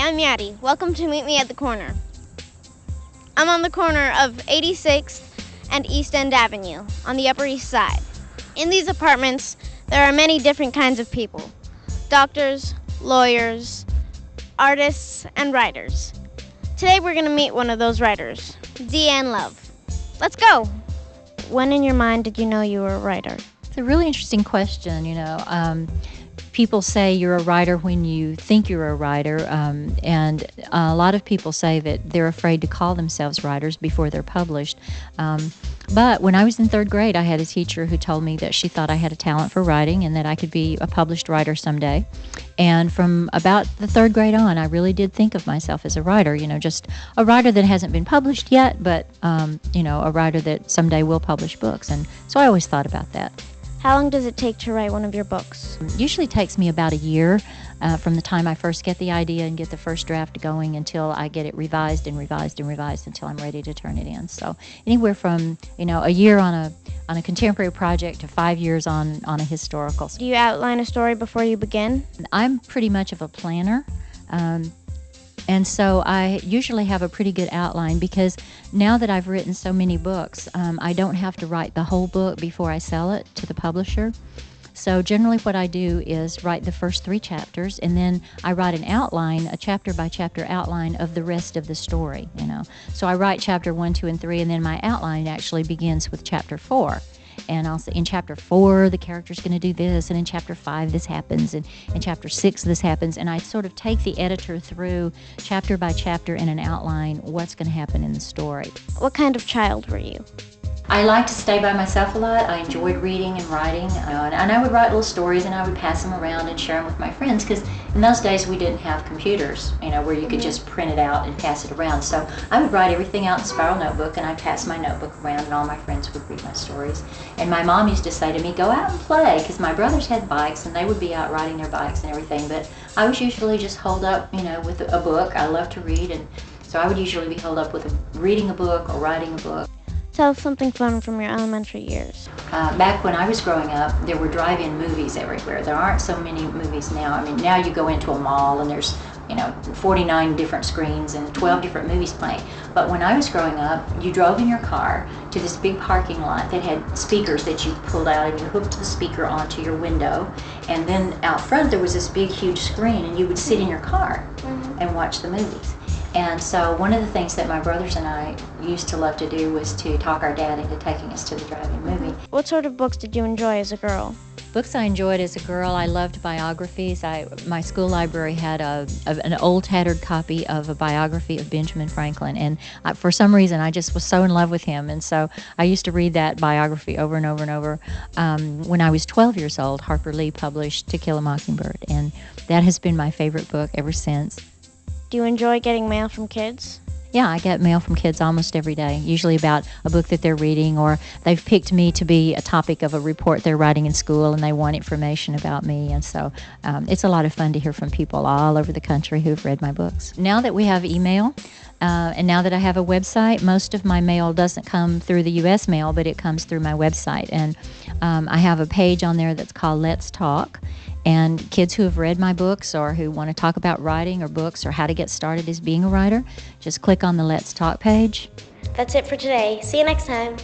Hi, I'm Maddie. Welcome to Meet Me at the Corner. I'm on the corner of 86th and East End Avenue on the Upper East Side. In these apartments, there are many different kinds of people. Doctors, lawyers, artists, and writers. Today we're going to meet one of those writers, DAnne Love. Let's go! When in your mind did you know you were a writer? It's a really interesting question, People say you're a writer when you think you're a writer, and a lot of people say that they're afraid to call themselves writers before they're published. But when I was in third grade, I had a teacher who told me that she thought I had a talent for writing and that I could be a published writer someday. And from about the third grade on, I really did think of myself as a writer, just a writer that hasn't been published yet, but, a writer that someday will publish books. And so I always thought about that. How long does it take to write one of your books? Usually takes me about a year from the time I first get the idea and get the first draft going until I get it revised and revised and revised until I'm ready to turn it in. So anywhere from a year on a contemporary project to 5 years on a historical. Do you outline a story before you begin? I'm pretty much of a planner. And so I usually have a pretty good outline because now that I've written so many books, I don't have to write the whole book before I sell it to the publisher. So generally what I do is write the first 3 chapters, and then I write an outline, a chapter-by-chapter outline of the rest of the story, So I write chapter 1, 2, and 3, and then my outline actually begins with chapter 4. And I'll say in chapter 4, the character's going to do this, and in chapter 5, this happens, and in chapter 6, this happens. And I sort of take the editor through chapter by chapter in an outline what's going to happen in the story. What kind of child were you? I like to stay by myself a lot. I enjoyed reading and writing, and I would write little stories and I would pass them around and share them with my friends because in those days we didn't have computers, where you could just print it out and pass it around. So I would write everything out in spiral notebook and I'd pass my notebook around and all my friends would read my stories. And my mom used to say to me, go out and play, because my brothers had bikes and they would be out riding their bikes and everything, but I was usually just holed up, with a book. I love to read, and so I would usually be holed up with reading a book or writing a book. Tell us something fun from your elementary years. Back when I was growing up, there were drive-in movies everywhere. There aren't so many movies now. Now you go into a mall and there's 49 different screens and 12 different movies playing. But when I was growing up, you drove in your car to this big parking lot that had speakers that you pulled out and you hooked the speaker onto your window. And then out front there was this big, huge screen, and you would sit in your car and watch the movies. And so one of the things that my brothers and I used to love to do was to talk our dad into taking us to the drive-in movie. What sort of books did you enjoy as a girl? Books I enjoyed as a girl, I loved biographies. My school library had an old tattered copy of a biography of Benjamin Franklin, and for some reason I just was so in love with him, and so I used to read that biography over and over and over. When I was 12 years old, Harper Lee published To Kill a Mockingbird, and that has been my favorite book ever since. Do you enjoy getting mail from kids? Yeah, I get mail from kids almost every day, usually about a book that they're reading, or they've picked me to be a topic of a report they're writing in school and they want information about me. And so it's a lot of fun to hear from people all over the country who've read my books. Now that we have email, and now that I have a website, most of my mail doesn't come through the U.S. mail, but it comes through my website. And I have a page on there that's called Let's Talk. And kids who have read my books or who want to talk about writing or books or how to get started as being a writer, just click on the Let's Talk page. That's it for today. See you next time.